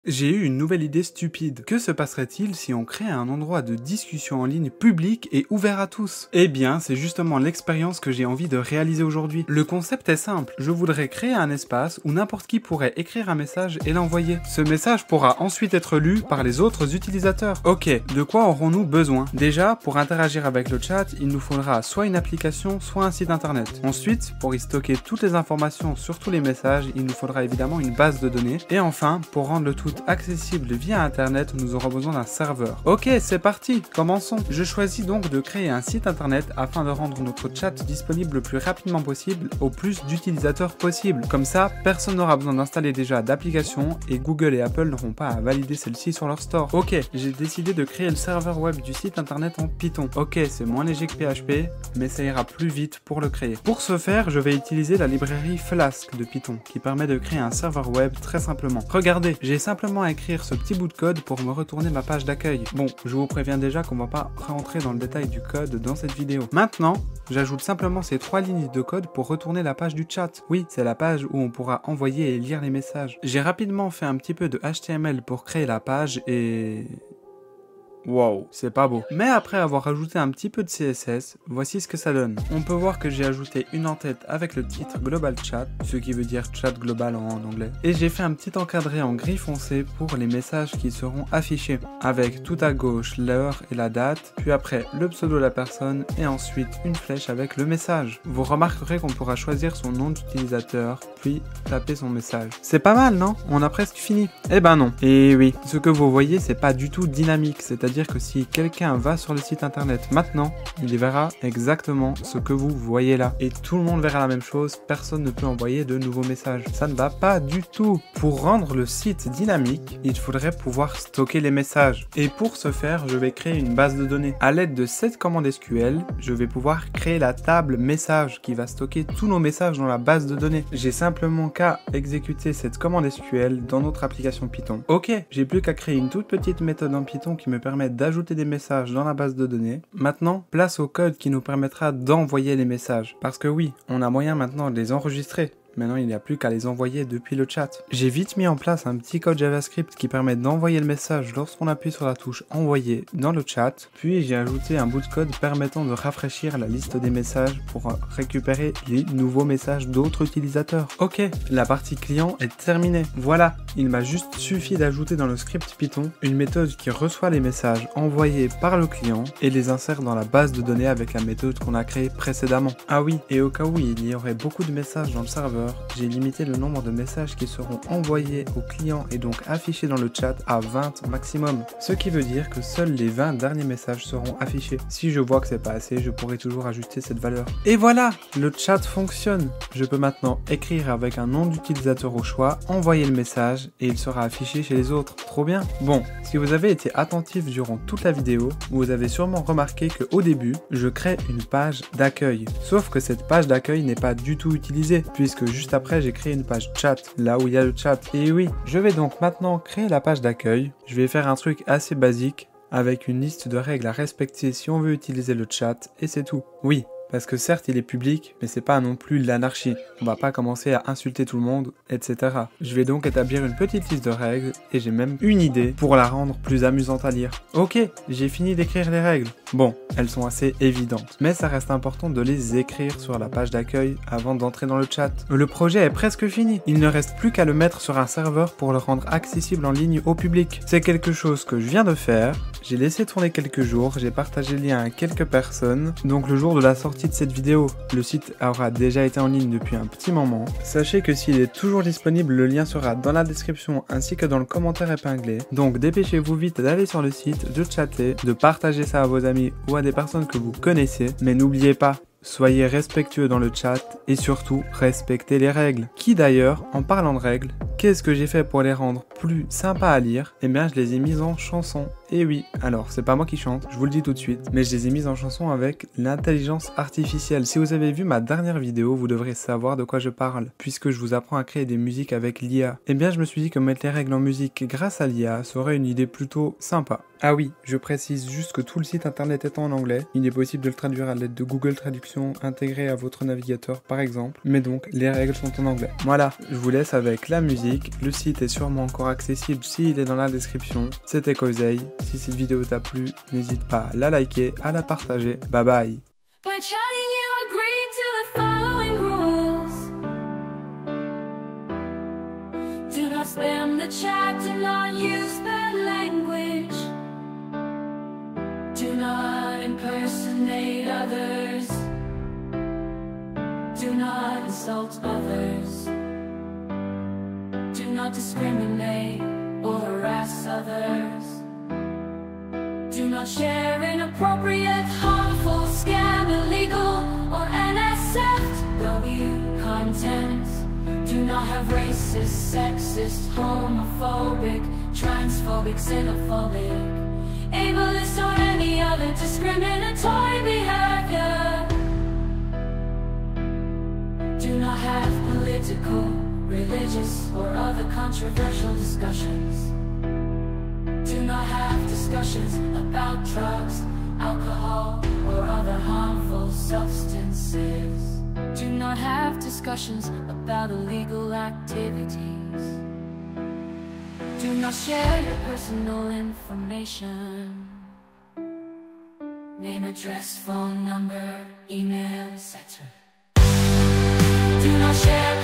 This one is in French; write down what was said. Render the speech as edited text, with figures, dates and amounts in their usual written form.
J'ai eu une nouvelle idée stupide. Que se passerait-il si on crée un endroit de discussion en ligne public et ouvert à tous? Eh bien, c'est justement l'expérience que j'ai envie de réaliser aujourd'hui. Le concept est simple. Je voudrais créer un espace où n'importe qui pourrait écrire un message et l'envoyer. Ce message pourra ensuite être lu par les autres utilisateurs. Ok, de quoi aurons-nous besoin? Déjà, pour interagir avec le chat, il nous faudra soit une application, soit un site internet. Ensuite, pour y stocker toutes les informations sur tous les messages, il nous faudra évidemment une base de données. Et enfin, pour rendre le tout accessible via internet, nous aurons besoin d'un serveur. Ok, c'est parti, commençons. Je choisis donc de créer un site internet afin de rendre notre chat disponible le plus rapidement possible au plus d'utilisateurs possible. Comme ça, personne n'aura besoin d'installer déjà d'application et Google et Apple n'auront pas à valider celle-ci sur leur store. Ok, j'ai décidé de créer le serveur web du site internet en Python. Ok, c'est moins léger que PHP, mais ça ira plus vite pour le créer. Pour ce faire, je vais utiliser la librairie Flask de Python qui permet de créer un serveur web très simplement. Regardez, j'ai simplement à écrire ce petit bout de code pour me retourner ma page d'accueil. Bon, je vous préviens déjà qu'on va pas rentrer dans le détail du code dans cette vidéo. Maintenant, j'ajoute simplement ces 3 lignes de code pour retourner la page du chat. Oui, c'est la page où on pourra envoyer et lire les messages. J'ai rapidement fait un petit peu de HTML pour créer la page et... wow, c'est pas beau. Mais après avoir ajouté un petit peu de CSS, voici ce que ça donne. On peut voir que j'ai ajouté une en-tête avec le titre Global Chat, ce qui veut dire chat global en anglais. Et j'ai fait un petit encadré en gris foncé pour les messages qui seront affichés, avec tout à gauche l'heure et la date, puis après le pseudo de la personne et ensuite une flèche avec le message. Vous remarquerez qu'on pourra choisir son nom d'utilisateur, puis taper son message. C'est pas mal, non? On a presque fini. Eh ben non. Et oui, ce que vous voyez, c'est pas du tout dynamique, c'est-à-dire que si quelqu'un va sur le site internet maintenant, il verra exactement ce que vous voyez là. Et tout le monde verra la même chose, personne ne peut envoyer de nouveaux messages. Ça ne va pas du tout. Pour rendre le site dynamique, il faudrait pouvoir stocker les messages. Et pour ce faire, je vais créer une base de données. À l'aide de cette commande SQL, je vais pouvoir créer la table message qui va stocker tous nos messages dans la base de données. J'ai simplement qu'à exécuter cette commande SQL dans notre application Python. Ok, j'ai plus qu'à créer une toute petite méthode en Python qui me permet d'ajouter des messages dans la base de données. Maintenant, place au code qui nous permettra d'envoyer les messages. Parce que oui, on a moyen maintenant de les enregistrer. Maintenant, il n'y a plus qu'à les envoyer depuis le chat. J'ai vite mis en place un petit code JavaScript qui permet d'envoyer le message lorsqu'on appuie sur la touche envoyer dans le chat. Puis j'ai ajouté un bout de code permettant de rafraîchir la liste des messages pour récupérer les nouveaux messages d'autres utilisateurs. Ok, la partie client est terminée. Voilà, il m'a juste suffi d'ajouter dans le script Python une méthode qui reçoit les messages envoyés par le client et les insère dans la base de données avec la méthode qu'on a créée précédemment. Ah oui, et au cas où il y aurait beaucoup de messages dans le serveur, j'ai limité le nombre de messages qui seront envoyés au client et donc affichés dans le chat à 20 maximum. Ce qui veut dire que seuls les 20 derniers messages seront affichés. Si je vois que c'est pas assez, je pourrai toujours ajuster cette valeur. Et voilà, le chat fonctionne. Je peux maintenant écrire avec un nom d'utilisateur au choix, envoyer le message et il sera affiché chez les autres. Trop bien. Bon, si vous avez été attentif durant toute la vidéo, vous avez sûrement remarqué qu'au début, je crée une page d'accueil. Sauf que cette page d'accueil n'est pas du tout utilisée, puisque juste après j'ai créé une page chat, là où il y a le chat. Et oui, je vais donc maintenant créer la page d'accueil. Je vais faire un truc assez basique, avec une liste de règles à respecter si on veut utiliser le chat, et c'est tout. Oui. Parce que certes il est public, mais c'est pas non plus l'anarchie. On va pas commencer à insulter tout le monde, etc. Je vais donc établir une petite liste de règles, et j'ai même une idée pour la rendre plus amusante à lire. Ok, j'ai fini d'écrire les règles. Bon, elles sont assez évidentes, mais ça reste important de les écrire sur la page d'accueil avant d'entrer dans le chat. Le projet est presque fini, il ne reste plus qu'à le mettre sur un serveur pour le rendre accessible en ligne au public. C'est quelque chose que je viens de faire, j'ai laissé tourner quelques jours, j'ai partagé le lien à quelques personnes, donc le jour de la sortie de cette vidéo, le site aura déjà été en ligne depuis un petit moment. Sachez que s'il est toujours disponible, le lien sera dans la description ainsi que dans le commentaire épinglé. Donc dépêchez-vous vite d'aller sur le site, de chatter, de partager ça à vos amis ou à des personnes que vous connaissez. Mais n'oubliez pas, soyez respectueux dans le chat et surtout respectez les règles. Qui d'ailleurs, en parlant de règles, qu'est-ce que j'ai fait pour les rendre plus sympas à lire? Eh bien je les ai mises en chanson. Et oui, alors c'est pas moi qui chante, je vous le dis tout de suite, mais je les ai mises en chanson avec l'intelligence artificielle. Si vous avez vu ma dernière vidéo, vous devrez savoir de quoi je parle, puisque je vous apprends à créer des musiques avec l'IA. Eh bien je me suis dit que mettre les règles en musique grâce à l'IA serait une idée plutôt sympa. Ah oui, je précise juste que tout le site internet étant en anglais, il est possible de le traduire à l'aide de Google Traduction traduction intégrée à votre navigateur par exemple, mais donc les règles sont en anglais. Voilà, je vous laisse avec la musique, le site est sûrement encore accessible s'il est dans la description. C'était Koizei, si cette vidéo t'a plu, n'hésite pas à la liker, à la partager, bye bye. By chatting, you agree to the following rules. Do not spam the chat, do not use bad language. Do not impersonate others. Do not insult others. Do not discriminate or harass others. Do not share inappropriate, harmful, scam, illegal, or NSFW content. Do not have racist, sexist, homophobic, transphobic, xenophobic, ableist, or any other discriminatory behavior. Do not have political, religious, or other controversial discussions. Do not have discussions about drugs, alcohol, or other harmful substances. Do not have discussions about illegal activities. Do not share your personal information. Name, address, phone number, email, etc. Do not share